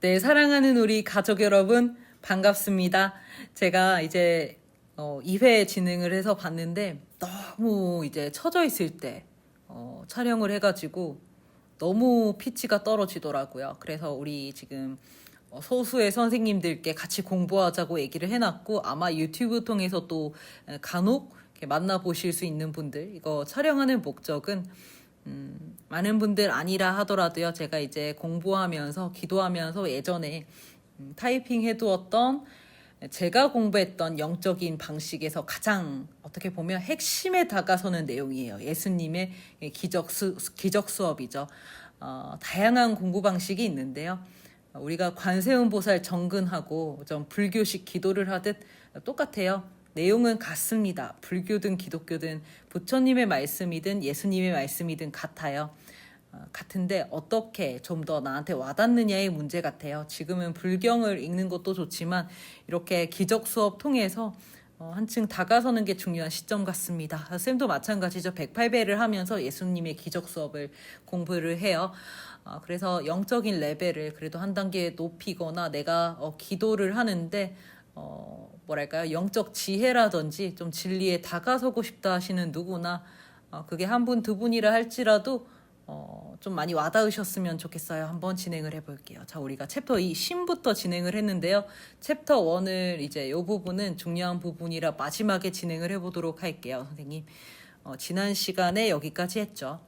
네, 사랑하는 우리 가족 여러분, 반갑습니다. 제가 이제 2회 진행을 해서 봤는데 너무 이제 처져 있을 때 촬영을 해가지고 너무 피치가 떨어지더라고요. 그래서 우리 지금 소수의 선생님들께 같이 공부하자고 얘기를 해놨고, 아마 유튜브 통해서 또 간혹 이렇게 만나보실 수 있는 분들, 이거 촬영하는 목적은 많은 분들 아니라 하더라도요, 제가 이제 공부하면서 기도하면서 예전에 타이핑 해두었던 제가 공부했던 영적인 방식에서 가장 어떻게 보면 핵심에 다가서는 내용이에요. 예수님의 기적 수업이죠. 다양한 공부 방식이 있는데요. 우리가 관세음보살 정근하고 좀 불교식 기도를 하듯 똑같아요. 내용은 같습니다. 불교든 기독교든 부처님의 말씀이든 예수님의 말씀이든 같아요. 같은데 어떻게 좀 더 나한테 와닿느냐의 문제 같아요. 지금은 불경을 읽는 것도 좋지만 이렇게 기적 수업 통해서 한층 다가서는 게 중요한 시점 같습니다. 쌤도 마찬가지죠. 108배를 하면서 예수님의 기적 수업을 공부를 해요. 그래서 영적인 레벨을 그래도 한 단계 높이거나 내가 기도를 하는데 뭐랄까요, 영적 지혜라든지 좀 진리에 다가서고 싶다 하시는 누구나 그게 한 분, 두 분이라 할지라도 좀 많이 와닿으셨으면 좋겠어요. 한번 진행을 해볼게요. 자, 우리가 챕터 2 신부터 진행을 했는데요. 챕터 1을 이제 이 부분은 중요한 부분이라 마지막에 진행을 해보도록 할게요. 선생님, 지난 시간에 여기까지 했죠.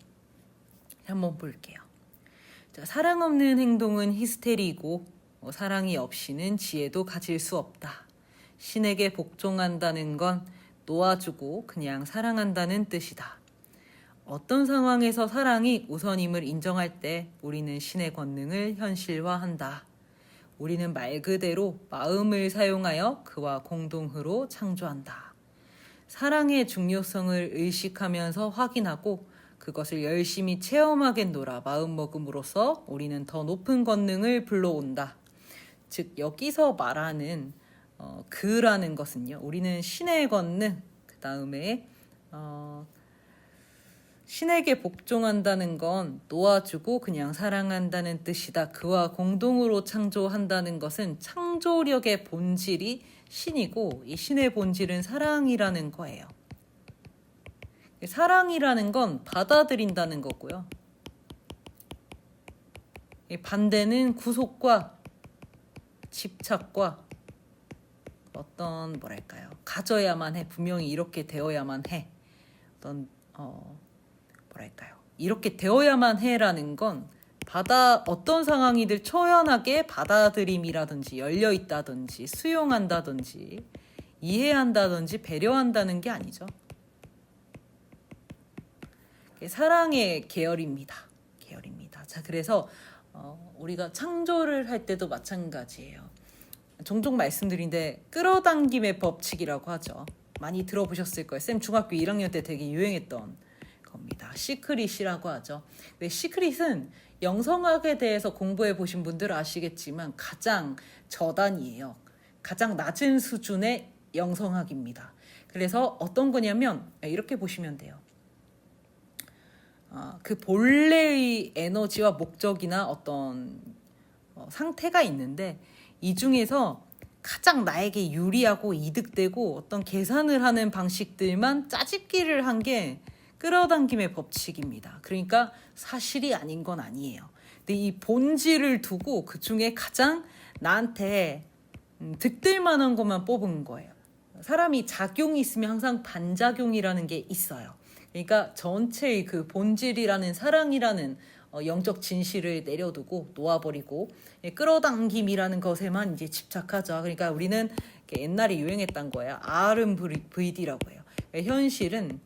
한번 볼게요. 자, 사랑 없는 행동은 히스테리이고 사랑이 없이는 지혜도 가질 수 없다. 신에게 복종한다는 건 놓아주고 그냥 사랑한다는 뜻이다. 어떤 상황에서 사랑이 우선임을 인정할 때 우리는 신의 권능을 현실화한다. 우리는 말 그대로 마음을 사용하여 그와 공동으로 창조한다. 사랑의 중요성을 의식하면서 확인하고 그것을 열심히 체험하겠노라 마음먹음으로써 우리는 더 높은 권능을 불러온다. 즉 여기서 말하는 그라는 것은요, 우리는 신의 권능, 그 다음에 신에게 복종한다는 건 놓아주고 그냥 사랑한다는 뜻이다. 그와 공동으로 창조한다는 것은 창조력의 본질이 신이고 이 신의 본질은 사랑이라는 거예요. 사랑이라는 건 받아들인다는 거고요. 반대는 구속과 집착과 어떤 뭐랄까요, 가져야만 해, 분명히 이렇게 되어야만 해, 어떤 뭐랄까요, 이렇게 되어야만 해라는 건 어떤 상황이든 초연하게 받아들임이라든지 열려있다든지 수용한다든지 이해한다든지 배려한다는 게 아니죠. 사랑의 계열입니다. 자, 그래서 우리가 창조를 할 때도 마찬가지예요. 종종 말씀드린데 끌어당김의 법칙이라고 하죠. 많이 들어보셨을 거예요. 쌤 중학교 1학년 때 되게 유행했던 겁니다. 시크릿이라고 하죠. 근데 시크릿은 영성학에 대해서 공부해 보신 분들 아시겠지만 가장 저단이에요. 가장 낮은 수준의 영성학입니다. 그래서 어떤 거냐면 이렇게 보시면 돼요. 그 본래의 에너지와 목적이나 어떤 상태가 있는데 이 중에서 가장 나에게 유리하고 이득되고 어떤 계산을 하는 방식들만 짜집기를 한 게 끌어당김의 법칙입니다. 그러니까 사실이 아닌 건 아니에요. 근데 이 본질을 두고 그 중에 가장 나한테 득될 만한 것만 뽑은 거예요. 사람이 작용이 있으면 항상 반작용이라는 게 있어요. 그러니까 전체의 그 본질이라는 사랑이라는 영적 진실을 내려두고 놓아버리고 끌어당김이라는 것에만 이제 집착하죠. 그러니까 우리는 옛날에 유행했던 거예요. RMVD라고 해요. 현실은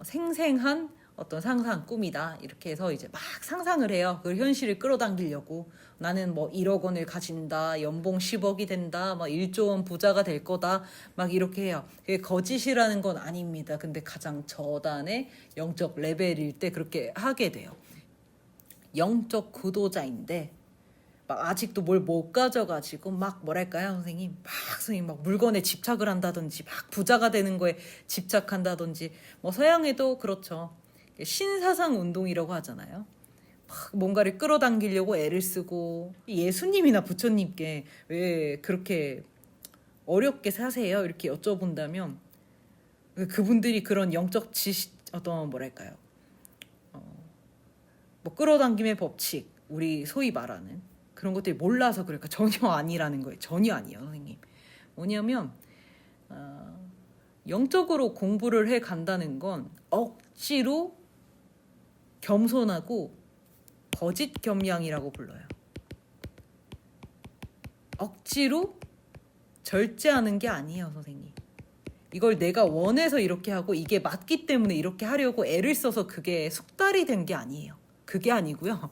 생생한 어떤 상상, 꿈이다. 이렇게 해서 이제 막 상상을 해요. 그걸 현실을 끌어당기려고. 나는 뭐 1억 원을 가진다. 연봉 10억이 된다. 막 1조 원 부자가 될 거다. 막 이렇게 해요. 그게 거짓이라는 건 아닙니다. 근데 가장 저단의 영적 레벨일 때 그렇게 하게 돼요. 영적 구도자인데 막 아직도 뭘 못 가져가지고 막 뭐랄까요, 선생님, 막 물건에 집착을 한다든지 막 부자가 되는 거에 집착한다든지, 뭐 서양에도 그렇죠. 신사상 운동이라고 하잖아요. 막 뭔가를 끌어당기려고 애를 쓰고, 예수님이나 부처님께 왜 그렇게 어렵게 사세요? 이렇게 여쭤본다면 그분들이 그런 영적 지식, 어떤 뭐랄까요, 뭐 끌어당김의 법칙, 우리 소위 말하는 그런 것들이 몰라서 그럴까? 전혀 아니라는 거예요. 전혀 아니에요, 선생님. 뭐냐면 영적으로 공부를 해 간다는 건 억지로 겸손하고 거짓 겸양이라고 불러요. 억지로 절제하는 게 아니에요, 선생님. 이걸 내가 원해서 이렇게 하고 이게 맞기 때문에 이렇게 하려고 애를 써서 그게 숙달이 된 게 아니에요. 그게 아니고요.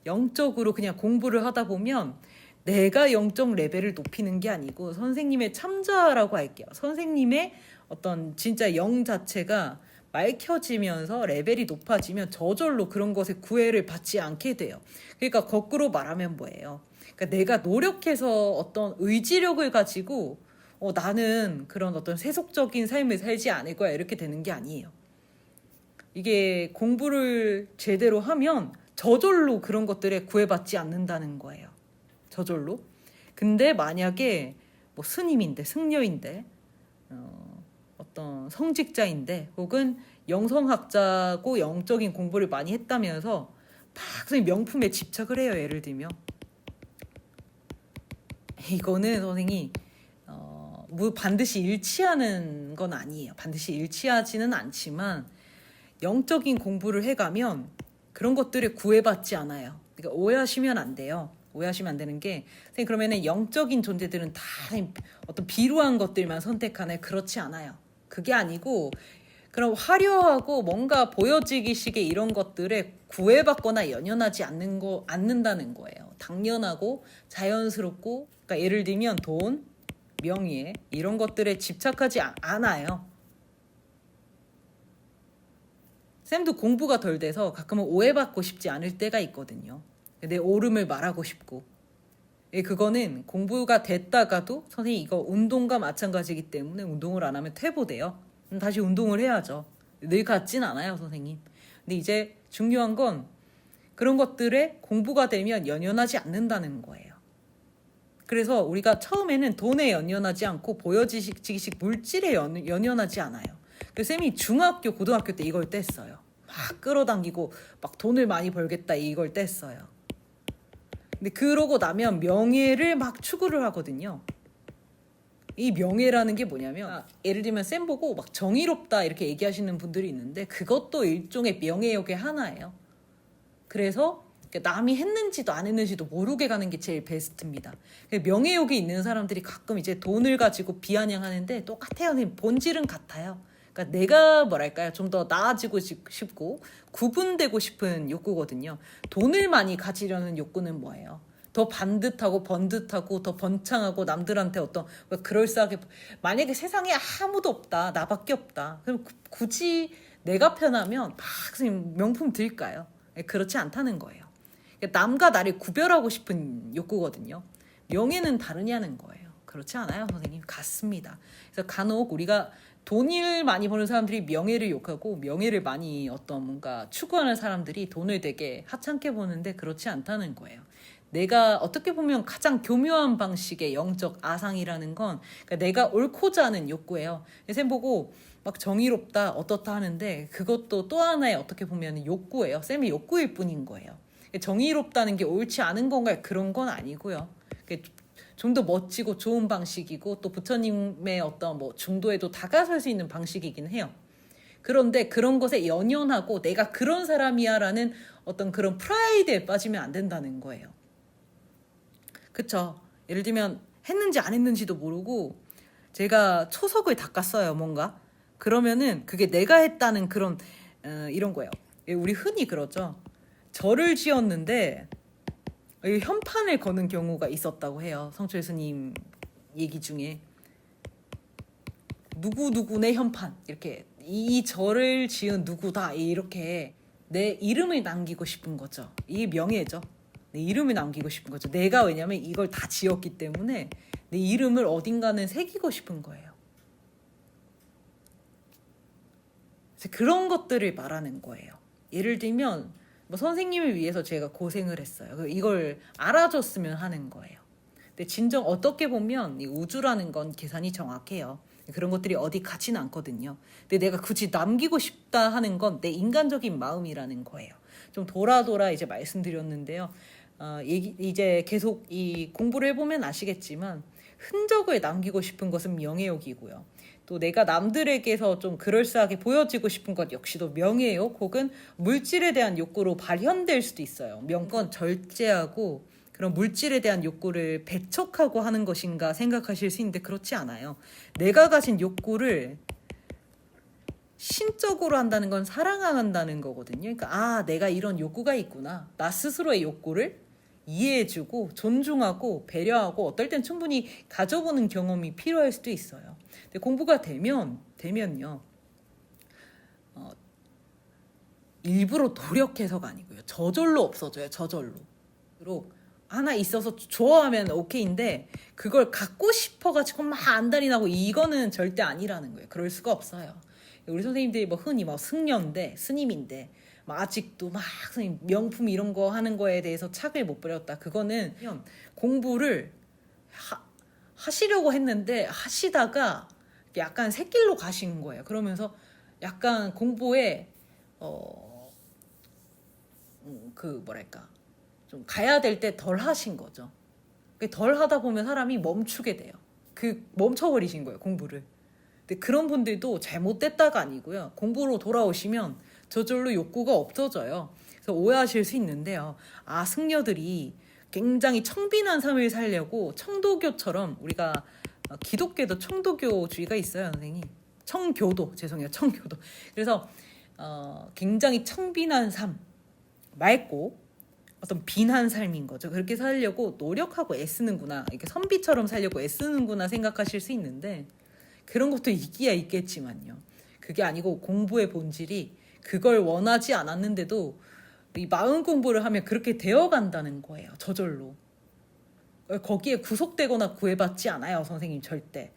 영적으로 그냥 공부를 하다 보면 내가 영적 레벨을 높이는 게 아니고 선생님의 참자라고 할게요. 선생님의 어떤 진짜 영 자체가 맑혀지면서 레벨이 높아지면 저절로 그런 것에 구애를 받지 않게 돼요. 그러니까 거꾸로 말하면 뭐예요? 그러니까 내가 노력해서 어떤 의지력을 가지고 나는 그런 어떤 세속적인 삶을 살지 않을 거야 이렇게 되는 게 아니에요. 이게 공부를 제대로 하면 저절로 그런 것들에 구애받지 않는다는 거예요. 저절로. 근데 만약에 뭐 스님인데 승려인데 어떤 성직자인데 혹은 영성학자고 영적인 공부를 많이 했다면서 막 명품에 집착을 해요. 예를 들면 이거는 선생님 반드시 일치하는 건 아니에요. 반드시 일치하지는 않지만 영적인 공부를 해가면 그런 것들에 구애받지 않아요. 그러니까 오해하시면 안 돼요. 오해하시면 안 되는 게 선생님 그러면은 영적인 존재들은 다 어떤 비루한 것들만 선택하네. 그렇지 않아요. 그게 아니고 그런 화려하고 뭔가 보여지기식의 이런 것들에 구애받거나 연연하지 않는다는 거예요. 당연하고 자연스럽고 그러니까 예를 들면 돈, 명예 이런 것들에 집착하지 않아요. 쌤도 공부가 덜 돼서 가끔은 오해받고 싶지 않을 때가 있거든요. 내 옳음을 말하고 싶고. 그거는 공부가 됐다가도 선생님 이거 운동과 마찬가지이기 때문에 운동을 안 하면 퇴보돼요. 다시 운동을 해야죠. 늘 같진 않아요, 선생님. 근데 이제 중요한 건 그런 것들에 공부가 되면 연연하지 않는다는 거예요. 그래서 우리가 처음에는 돈에 연연하지 않고 보여지기식 물질에 연연하지 않아요. 그래서 쌤이 중학교, 고등학교 때 이걸 뗐어요. 막 끌어당기고 막 돈을 많이 벌겠다 이걸 뗐어요. 근데 그러고 나면 명예를 막 추구를 하거든요. 이 명예라는 게 뭐냐면 예를 들면 쌤 보고 막 정의롭다 이렇게 얘기하시는 분들이 있는데 그것도 일종의 명예욕의 하나예요. 그래서 남이 했는지도 안 했는지도 모르게 가는 게 제일 베스트입니다. 명예욕이 있는 사람들이 가끔 이제 돈을 가지고 비아냥하는데 똑같아요. 본질은 같아요. 그러니까 내가 뭐랄까요, 좀 더 나아지고 싶고 구분되고 싶은 욕구거든요. 돈을 많이 가지려는 욕구는 뭐예요? 더 반듯하고 번듯하고 더 번창하고 남들한테 어떤 그럴싸하게 만약에 세상에 아무도 없다 나밖에 없다 그럼 굳이 내가 편하면 막 명품 들까요? 그렇지 않다는 거예요. 남과 나를 구별하고 싶은 욕구거든요. 명예는 다르냐는 거예요. 그렇지 않아요, 선생님? 같습니다. 그래서 간혹 우리가 돈을 많이 버는 사람들이 명예를 욕하고 명예를 많이 어떤 뭔가 추구하는 사람들이 돈을 되게 하찮게 보는데 그렇지 않다는 거예요. 내가 어떻게 보면 가장 교묘한 방식의 영적 아상이라는 건 그러니까 내가 옳고자 하는 욕구예요. 쌤 보고 막 정의롭다 어떻다 하는데 그것도 또 하나의 어떻게 보면 욕구예요. 쌤이 욕구일 뿐인 거예요. 정의롭다는 게 옳지 않은 건가요? 그런 건 아니고요. 좀 더 멋지고 좋은 방식이고 또 부처님의 어떤 뭐 중도에도 다가설 수 있는 방식이긴 해요. 그런데 그런 것에 연연하고 내가 그런 사람이야라는 어떤 그런 프라이드에 빠지면 안 된다는 거예요. 그쵸? 예를 들면 했는지 안 했는지도 모르고 제가 초석을 닦았어요, 뭔가. 그러면은 그게 내가 했다는 그런 이런 거예요. 우리 흔히 그러죠. 절을 지었는데 현판을 거는 경우가 있었다고 해요. 성철 스님 얘기 중에 누구누구네 현판 이렇게 이 절을 지은 누구다 이렇게 내 이름을 남기고 싶은 거죠. 이 명예죠. 내 이름을 남기고 싶은 거죠. 내가 왜냐면 이걸 다 지었기 때문에 내 이름을 어딘가는 새기고 싶은 거예요. 그런 것들을 말하는 거예요. 예를 들면 뭐 선생님을 위해서 제가 고생을 했어요. 이걸 알아줬으면 하는 거예요. 근데 진정 어떻게 보면 이 우주라는 건 계산이 정확해요. 그런 것들이 어디 가진 않거든요. 근데 내가 굳이 남기고 싶다 하는 건 내 인간적인 마음이라는 거예요. 좀 돌아 이제 말씀드렸는데요. 이제 계속 이 공부를 해보면 아시겠지만 흔적을 남기고 싶은 것은 명예욕이고요. 또 내가 남들에게서 좀 그럴싸하게 보여지고 싶은 것 역시도 명예욕 혹은 물질에 대한 욕구로 발현될 수도 있어요. 명건 절제하고 그런 물질에 대한 욕구를 배척하고 하는 것인가 생각하실 수 있는데 그렇지 않아요. 내가 가진 욕구를 신적으로 한다는 건 사랑한다는 거거든요. 그러니까 내가 이런 욕구가 있구나. 나 스스로의 욕구를 이해해주고 존중하고 배려하고 어떨 땐 충분히 가져보는 경험이 필요할 수도 있어요. 근데 공부가 되면요. 일부러 노력해서가 아니고요. 저절로 없어져요. 저절로. 하나 있어서 좋아하면 오케이인데 그걸 갖고 싶어가지고 막 안달이 나고 이거는 절대 아니라는 거예요. 그럴 수가 없어요. 우리 선생님들이 뭐 흔히 뭐 승려인데 스님인데 막 아직도 막 선생님 명품 이런 거 하는 거에 대해서 착을 못 버렸다. 그거는 공부를 하시려고 했는데 하시다가 약간 새길로 가신 거예요. 그러면서 약간 공부에 뭐랄까 좀 가야 될 때 덜 하신 거죠. 덜 하다 보면 사람이 멈추게 돼요. 멈춰버리신 거예요, 공부를. 근데 그런 분들도 잘못됐다가 아니고요. 공부로 돌아오시면 저절로 욕구가 없어져요. 그래서 오해하실 수 있는데요. 승려들이 굉장히 청빈한 삶을 살려고 청도교처럼 우리가 기독교도 청도교주의가 있어요, 선생님. 청교도. 그래서 굉장히 청빈한 삶, 맑고 어떤 빈한 삶인 거죠. 그렇게 살려고 노력하고 애쓰는구나. 이렇게 선비처럼 살려고 애쓰는구나 생각하실 수 있는데 그런 것도 있기야 있겠지만요. 그게 아니고 공부의 본질이 그걸 원하지 않았는데도 이 마음 공부를 하면 그렇게 되어간다는 거예요. 저절로. 거기에 구속되거나 구애받지 않아요. 선생님 절대.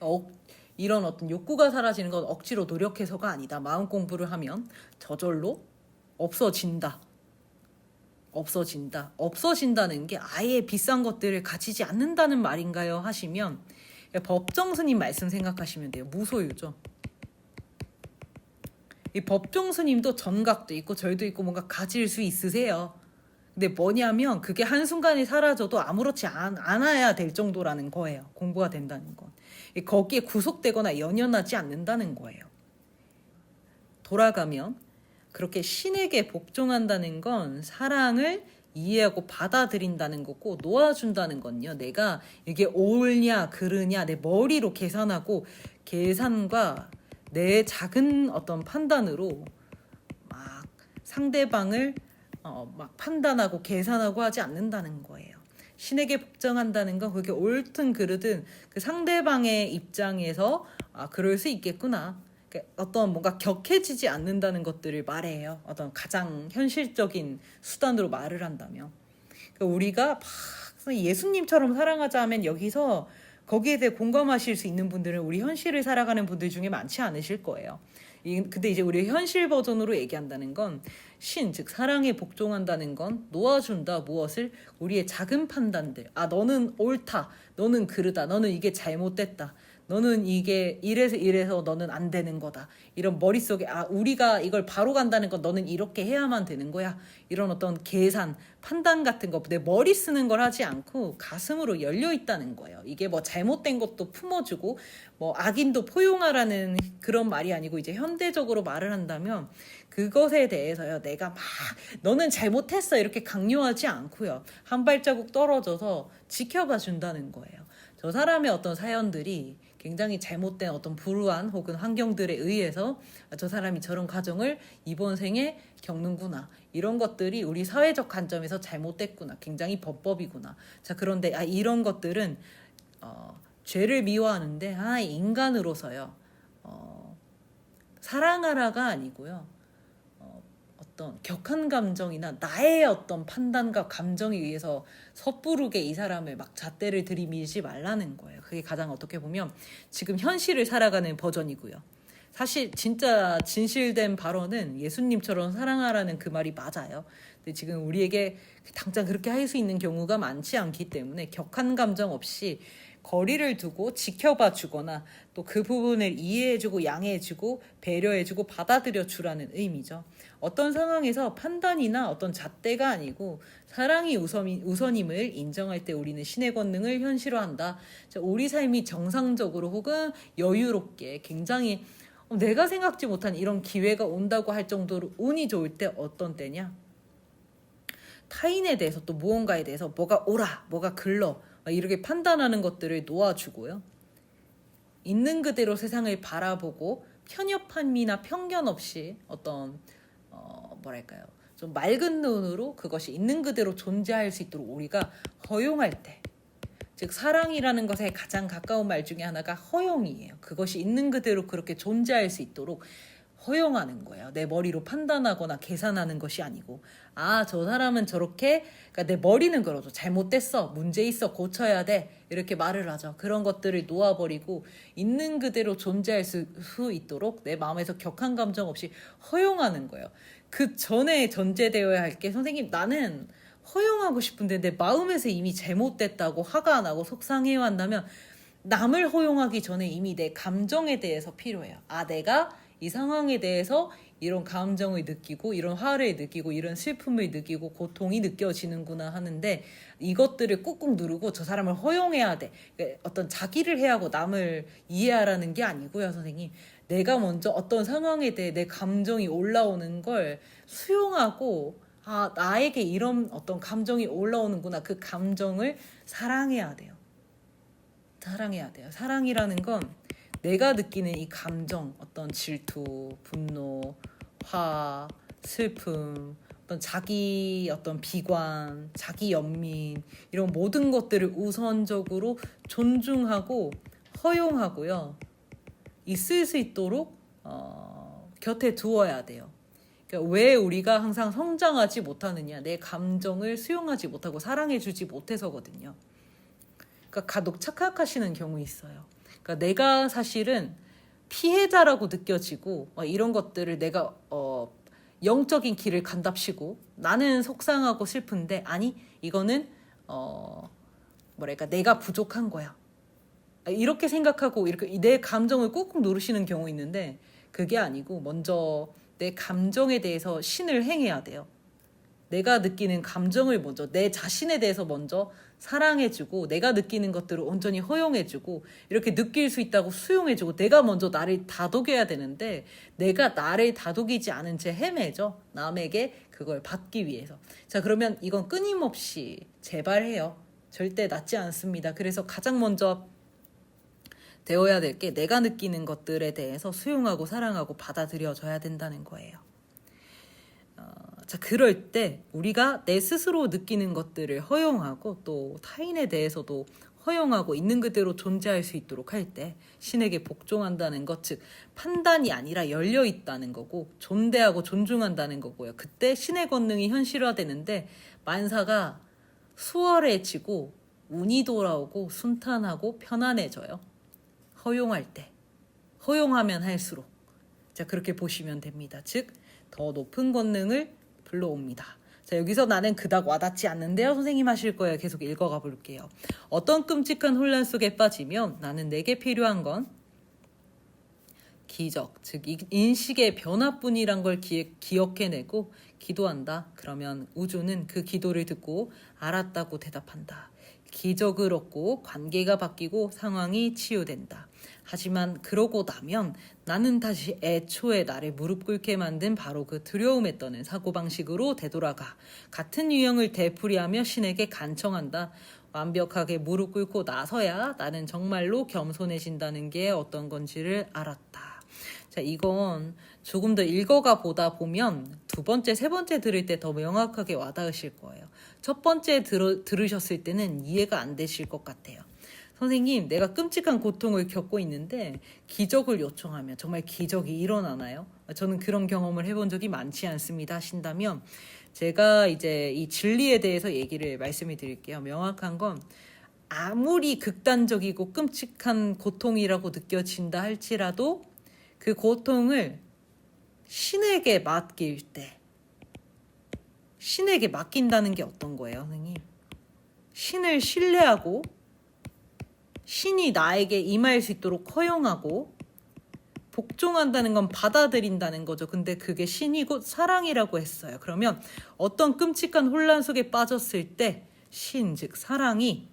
이런 어떤 욕구가 사라지는 건 억지로 노력해서가 아니다. 마음 공부를 하면 저절로 없어진다. 없어진다는 게 아예 비싼 것들을 가지지 않는다는 말인가요? 하시면 법정 스님 말씀 생각하시면 돼요. 무소유죠. 이 법정 스님도 전각도 있고 절도 있고 뭔가 가질 수 있으세요. 근데 뭐냐면 그게 한순간에 사라져도 아무렇지 않아야 될 정도라는 거예요. 공부가 된다는 건. 거기에 구속되거나 연연하지 않는다는 거예요. 돌아가면 그렇게 신에게 복종한다는 건 사랑을 이해하고 받아들인다는 거고 놓아준다는 건요. 내가 이게 옳냐 그르냐 내 머리로 계산하고 계산과 내 작은 어떤 판단으로 막 상대방을 막 판단하고 계산하고 하지 않는다는 거예요. 신에게 복종한다는 건 그게 옳든 그르든 그 상대방의 입장에서 그럴 수 있겠구나. 어떤 뭔가 격해지지 않는다는 것들을 말해요. 어떤 가장 현실적인 수단으로 말을 한다면. 우리가 막 예수님처럼 사랑하자 하면 여기서 거기에 대해 공감하실 수 있는 분들은 우리 현실을 살아가는 분들 중에 많지 않으실 거예요. 근데 이제 우리 현실 버전으로 얘기한다는 건 즉 사랑에 복종한다는 건 놓아준다. 무엇을? 우리의 작은 판단들. 너는 옳다. 너는 그르다. 너는 이게 잘못됐다. 너는 이게 이래서 너는 안 되는 거다. 이런 머릿속에 우리가 이걸 바로 간다는 건 너는 이렇게 해야만 되는 거야. 이런 어떤 계산, 판단 같은 거 내 머리 쓰는 걸 하지 않고 가슴으로 열려 있다는 거예요. 이게 뭐 잘못된 것도 품어주고 뭐 악인도 포용하라는 그런 말이 아니고 이제 현대적으로 말을 한다면 그것에 대해서요. 내가 막 너는 잘못했어 이렇게 강요하지 않고요. 한 발자국 떨어져서 지켜봐 준다는 거예요. 저 사람의 어떤 사연들이 굉장히 잘못된 어떤 불우한 혹은 환경들에 의해서 저 사람이 저런 과정을 이번 생에 겪는구나. 이런 것들이 우리 사회적 관점에서 잘못됐구나. 굉장히 범법이구나. 자, 그런데 이런 것들은 죄를 미워하는데 인간으로서요. 사랑하라가 아니고요. 어떤 격한 감정이나 나의 어떤 판단과 감정에 의해서 섣부르게 이 사람을 막 잣대를 들이밀지 말라는 거예요. 그게 가장 어떻게 보면 지금 현실을 살아가는 버전이고요. 사실 진짜 진실된 발언은 예수님처럼 사랑하라는 그 말이 맞아요. 근데 지금 우리에게 당장 그렇게 할 수 있는 경우가 많지 않기 때문에 격한 감정 없이 거리를 두고 지켜봐 주거나 또 그 부분을 이해해주고 양해해주고 배려해주고 받아들여 주라는 의미죠. 어떤 상황에서 판단이나 어떤 잣대가 아니고 사랑이 우선임을 인정할 때 우리는 신의 권능을 현실화한다. 자, 우리 삶이 정상적으로 혹은 여유롭게 굉장히 내가 생각지 못한 이런 기회가 온다고 할 정도로 운이 좋을 때 어떤 때냐? 타인에 대해서 또 무언가에 대해서 뭐가 옳아, 뭐가 글러 이렇게 판단하는 것들을 놓아주고요. 있는 그대로 세상을 바라보고 편협함이나 편견 없이 어떤 뭐랄까요? 좀 맑은 눈으로 그것이 있는 그대로 존재할 수 있도록 우리가 허용할 때, 즉 사랑이라는 것에 가장 가까운 말 중에 하나가 허용이에요. 그것이 있는 그대로 그렇게 존재할 수 있도록 허용하는 거예요. 내 머리로 판단하거나 계산하는 것이 아니고, 저 사람은 저렇게, 그러니까 내 머리는 그러죠. 잘못됐어, 문제 있어, 고쳐야 돼, 이렇게 말을 하죠. 그런 것들을 놓아버리고 있는 그대로 존재할 수 있도록 내 마음에서 격한 감정 없이 허용하는 거예요. 그 전에 전제되어야 할 게, 선생님 나는 허용하고 싶은데 내 마음에서 이미 잘못됐다고 화가 나고 속상해요 한다면, 남을 허용하기 전에 이미 내 감정에 대해서 필요해요. 내가 이 상황에 대해서 이런 감정을 느끼고 이런 화를 느끼고 이런 슬픔을 느끼고 고통이 느껴지는구나 하는데, 이것들을 꾹꾹 누르고 저 사람을 허용해야 돼, 어떤 자기를 해야 하고 남을 이해하라는 게 아니고요. 선생님, 내가 먼저 어떤 상황에 대해 내 감정이 올라오는 걸 수용하고, 나에게 이런 어떤 감정이 올라오는구나, 그 감정을 사랑해야 돼요. 사랑해야 돼요. 사랑이라는 건 내가 느끼는 이 감정, 어떤 질투, 분노, 화, 슬픔, 어떤 자기 어떤 비관, 자기 연민, 이런 모든 것들을 우선적으로 존중하고 허용하고요. 있을 수 있도록 곁에 두어야 돼요. 그러니까 왜 우리가 항상 성장하지 못하느냐? 내 감정을 수용하지 못하고 사랑해주지 못해서거든요. 그러니까 간혹 착각하시는 경우 있어요. 그러니까 내가 사실은 피해자라고 느껴지고 이런 것들을 내가 영적인 길을 간답시고 나는 속상하고 슬픈데, 아니 이거는 뭐랄까 내가 부족한 거야, 이렇게 생각하고 이렇게 내 감정을 꾹꾹 누르시는 경우 있는데, 그게 아니고 먼저 내 감정에 대해서 신을 행해야 돼요. 내가 느끼는 감정을 먼저, 내 자신에 대해서 먼저 사랑해주고, 내가 느끼는 것들을 온전히 허용해주고, 이렇게 느낄 수 있다고 수용해주고, 내가 먼저 나를 다독여야 되는데, 내가 나를 다독이지 않은 채 헤매죠. 남에게 그걸 받기 위해서. 자, 그러면 이건 끊임없이 재발해요. 절대 낫지 않습니다. 그래서 가장 먼저 되어야 될 게 내가 느끼는 것들에 대해서 수용하고 사랑하고 받아들여져야 된다는 거예요. 자, 그럴 때 우리가 내 스스로 느끼는 것들을 허용하고 또 타인에 대해서도 허용하고 있는 그대로 존재할 수 있도록 할 때 신에게 복종한다는 것, 즉 판단이 아니라 열려 있다는 거고 존대하고 존중한다는 거고요. 그때 신의 권능이 현실화되는데 만사가 수월해지고 운이 돌아오고 순탄하고 편안해져요. 허용할 때, 허용하면 할수록. 자, 그렇게 보시면 됩니다. 즉 더 높은 권능을 불러옵니다. 자, 여기서 나는 그닥 와닿지 않는데요. 선생님 하실 거예요. 계속 읽어가 볼게요. 어떤 끔찍한 혼란 속에 빠지면 나는 내게 필요한 건 기적, 즉 인식의 변화뿐이란 걸 기억해내고 기도한다. 그러면 우주는 그 기도를 듣고 알았다고 대답한다. 기적을 얻고 관계가 바뀌고 상황이 치유된다. 하지만 그러고 나면 나는 다시 애초에 나를 무릎 꿇게 만든 바로 그 두려움에 떠는 사고방식으로 되돌아가 같은 유형을 되풀이하며 신에게 간청한다. 완벽하게 무릎 꿇고 나서야 나는 정말로 겸손해진다는 게 어떤 건지를 알았다. 자, 이건 조금 더 읽어가 보다 보면 두 번째, 세 번째 들을 때 더 명확하게 와닿으실 거예요. 첫 번째 들으셨을 때는 이해가 안 되실 것 같아요. 선생님, 내가 끔찍한 고통을 겪고 있는데 기적을 요청하면 정말 기적이 일어나나요? 저는 그런 경험을 해본 적이 많지 않습니다 하신다면, 제가 이제 이 진리에 대해서 얘기를 말씀을 드릴게요. 명확한 건 아무리 극단적이고 끔찍한 고통이라고 느껴진다 할지라도 그 고통을 신에게 맡길 때, 신에게 맡긴다는 게 어떤 거예요, 선생님? 신을 신뢰하고 신이 나에게 임할 수 있도록 허용하고 복종한다는 건 받아들인다는 거죠. 근데 그게 신이 곧 사랑이라고 했어요. 그러면 어떤 끔찍한 혼란 속에 빠졌을 때 신, 즉 사랑이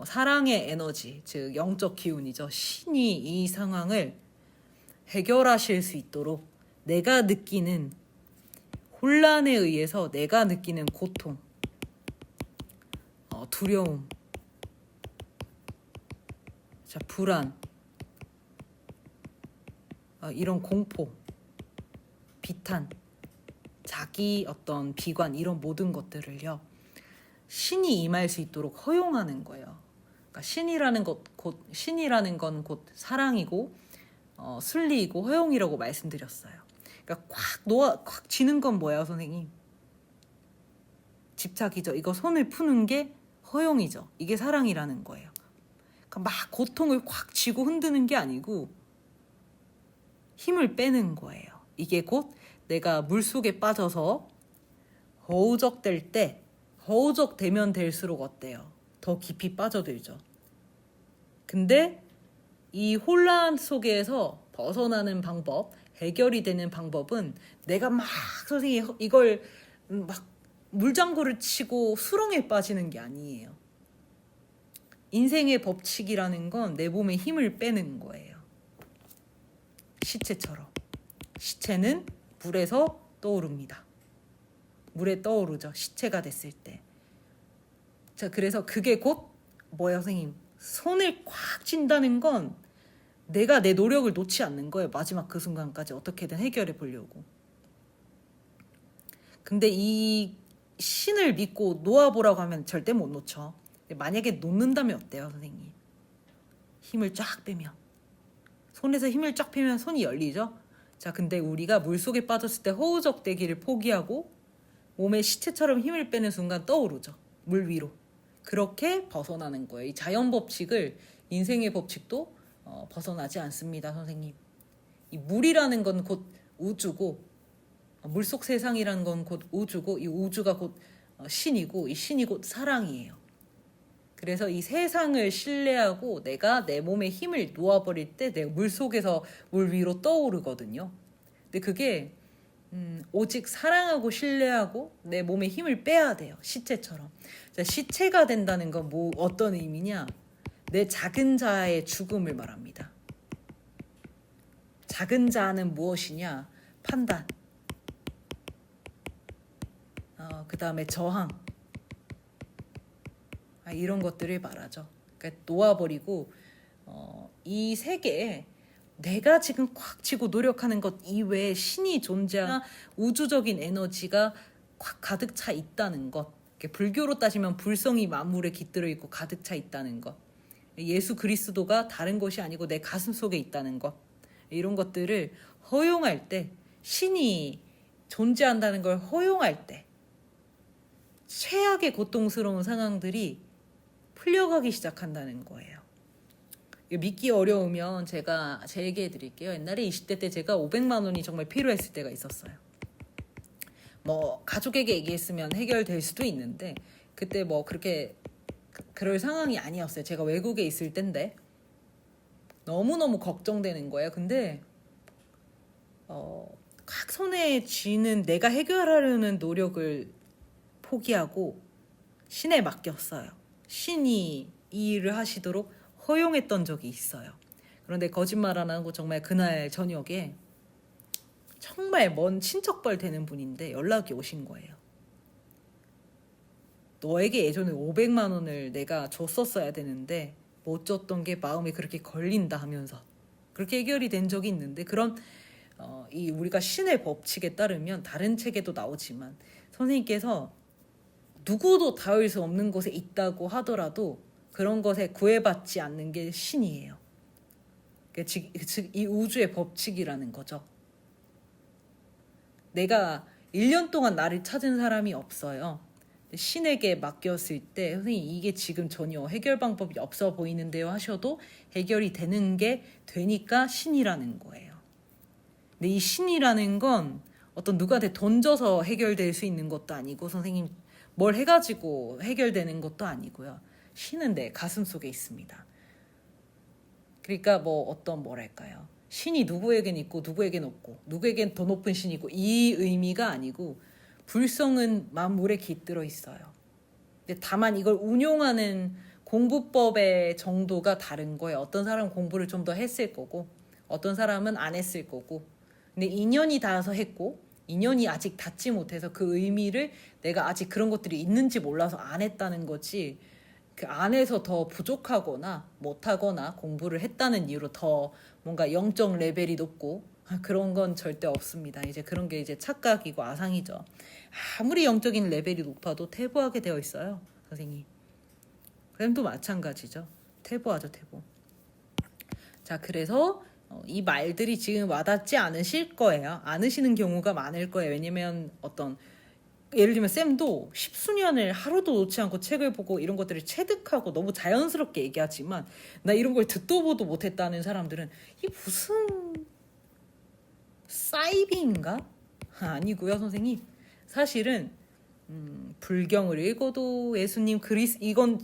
사랑의 에너지, 즉 영적 기운이죠. 신이 이 상황을 해결하실 수 있도록 내가 느끼는 혼란에 의해서 내가 느끼는 고통, 두려움, 불안, 이런 공포, 비탄, 자기 어떤 비관 이런 모든 것들을요 신이 임할 수 있도록 허용하는 거예요. 그러니까 신이라는 건 곧 사랑이고 순리이고 허용이라고 말씀드렸어요. 그러니까 꽉 쥐는 건 뭐예요, 선생님? 집착이죠. 이거 손을 푸는 게 허용이죠. 이게 사랑이라는 거예요. 그러니까 막 고통을 꽉 쥐고 흔드는 게 아니고 힘을 빼는 거예요. 이게 곧 내가 물속에 빠져서 허우적될 때, 허우적되면 될수록 어때요? 더 깊이 빠져들죠. 근데 이 혼란 속에서 벗어나는 방법, 해결이 되는 방법은 내가 막 선생님 이걸 막 물장구를 치고 수렁에 빠지는 게 아니에요. 인생의 법칙이라는 건 내 몸에 힘을 빼는 거예요. 시체처럼. 시체는 물에서 떠오릅니다. 물에 떠오르죠. 시체가 됐을 때. 자, 그래서 그게 곧 뭐예요, 선생님? 손을 꽉 쥔다는 건 내가 내 노력을 놓지 않는 거예요. 마지막 그 순간까지 어떻게든 해결해 보려고. 근데 이 신을 믿고 놓아보라고 하면 절대 못 놓죠. 만약에 놓는다면 어때요, 선생님? 힘을 쫙 빼면. 손에서 힘을 쫙 빼면 손이 열리죠? 자, 근데 우리가 물속에 빠졌을 때 허우적대기를 포기하고 몸에 시체처럼 힘을 빼는 순간 떠오르죠. 물 위로. 그렇게 벗어나는 거예요. 이 자연 법칙을, 인생의 법칙도 벗어나지 않습니다, 선생님. 이 물이라는 건 곧 우주고, 물속 세상이라는 건 곧 우주고, 이 우주가 곧 신이고, 이 신이 곧 사랑이에요. 그래서 이 세상을 신뢰하고 내가 내 몸에 힘을 놓아버릴 때 내 물속에서 물 위로 떠오르거든요. 근데 그게 오직 사랑하고 신뢰하고 내 몸에 힘을 빼야 돼요. 시체처럼. 자, 시체가 된다는 건 어떤 의미냐? 내 작은 자의 죽음을 말합니다. 작은 자는 무엇이냐? 판단. 그 다음에 저항. 이런 것들을 말하죠. 그러니까 놓아버리고 이 세계에 내가 지금 꽉 쥐고 노력하는 것 이외에 신이 존재하는 우주적인 에너지가 꽉 가득 차 있다는 것. 불교로 따지면 불성이 만물에 깃들어 있고 가득 차 있다는 것. 예수 그리스도가 다른 것이 아니고 내 가슴 속에 있다는 것. 이런 것들을 허용할 때, 신이 존재한다는 걸 허용할 때 최악의 고통스러운 상황들이 풀려가기 시작한다는 거예요. 믿기 어려우면 제가 제 얘기해 드릴게요. 옛날에 20대 때 제가 500만 원이 정말 필요했을 때가 있었어요. 가족에게 얘기했으면 해결될 수도 있는데 그때 그렇게 그럴 상황이 아니었어요. 제가 외국에 있을 때인데 너무너무 걱정되는 거예요. 근데 꽉 손에 쥐는 내가 해결하려는 노력을 포기하고 신에 맡겼어요. 신이 이 일을 하시도록 허용했던 적이 있어요. 그런데 거짓말 안 하고 정말 그날 저녁에 정말 먼 친척벌 되는 분인데 연락이 오신 거예요. 너에게 예전에 500만 원을 내가 줬었어야 되는데 못 줬던 게 마음에 그렇게 걸린다 하면서 그렇게 해결이 된 적이 있는데 그런 이 우리가 신의 법칙에 따르면 다른 책에도 나오지만 선생님께서 누구도 닿을 수 없는 곳에 있다고 하더라도 그런 것에 구애받지 않는 게 신이에요. 즉 이 우주의 법칙이라는 거죠. 내가 1년 동안 나를 찾은 사람이 없어요. 신에게 맡겼을 때 선생님 이게 지금 전혀 해결 방법이 없어 보이는데요 하셔도 해결이 되는 게 되니까 신이라는 거예요. 근데 이 신이라는 건 어떤 누구한테 던져서 해결될 수 있는 것도 아니고 선생님 뭘 해가지고 해결되는 것도 아니고요. 신은 내 가슴 속에 있습니다. 그러니까 뭐 어떤 뭐랄까요. 신이 누구에겐 있고 누구에겐 없고 누구에겐 더 높은 신이 있고 이 의미가 아니고 불성은 만물에 깃들어 있어요. 근데 다만 이걸 운용하는 공부법의 정도가 다른 거예요. 어떤 사람은 공부를 좀 더 했을 거고 어떤 사람은 안 했을 거고 근데 인연이 닿아서 했고 인연이 아직 닿지 못해서 그 의미를 내가 아직 그런 것들이 있는지 몰라서 안 했다는 거지 그 안에서 더 부족하거나 못하거나 공부를 했다는 이유로 더 뭔가 영적 레벨이 높고 그런 건 절대 없습니다. 이제 그런 게 이제 착각이고 아상이죠. 아무리 영적인 레벨이 높아도 퇴보하게 되어 있어요, 선생님. 쌤도 마찬가지죠. 퇴보하죠, 퇴보. 자, 그래서 이 말들이 지금 와닿지 않으실 거예요. 않으시는 경우가 많을 거예요. 왜냐면 어떤 예를 들면 쌤도 십수년을 하루도 놓지 않고 책을 보고 이런 것들을 체득하고 너무 자연스럽게 얘기하지만 나 이런 걸 듣도 보도 못했다는 사람들은 이 무슨 사이비인가? 아니고요, 선생님. 사실은 불경을 읽어도 예수님 그리스 이건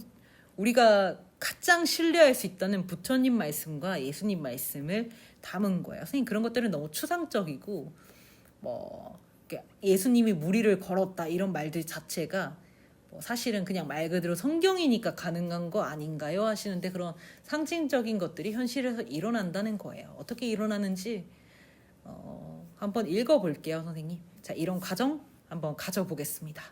우리가 가장 신뢰할 수 있다는 부처님 말씀과 예수님 말씀을 담은 거예요. 선생님 그런 것들은 너무 추상적이고 뭐 예수님이 무리를 걸었다 이런 말들 자체가 뭐 사실은 그냥 말 그대로 성경이니까 가능한 거 아닌가요? 하시는데 그런 상징적인 것들이 현실에서 일어난다는 거예요. 어떻게 일어나는지 한번 읽어볼게요, 선생님. 자, 이런 과정 한번 가져보겠습니다.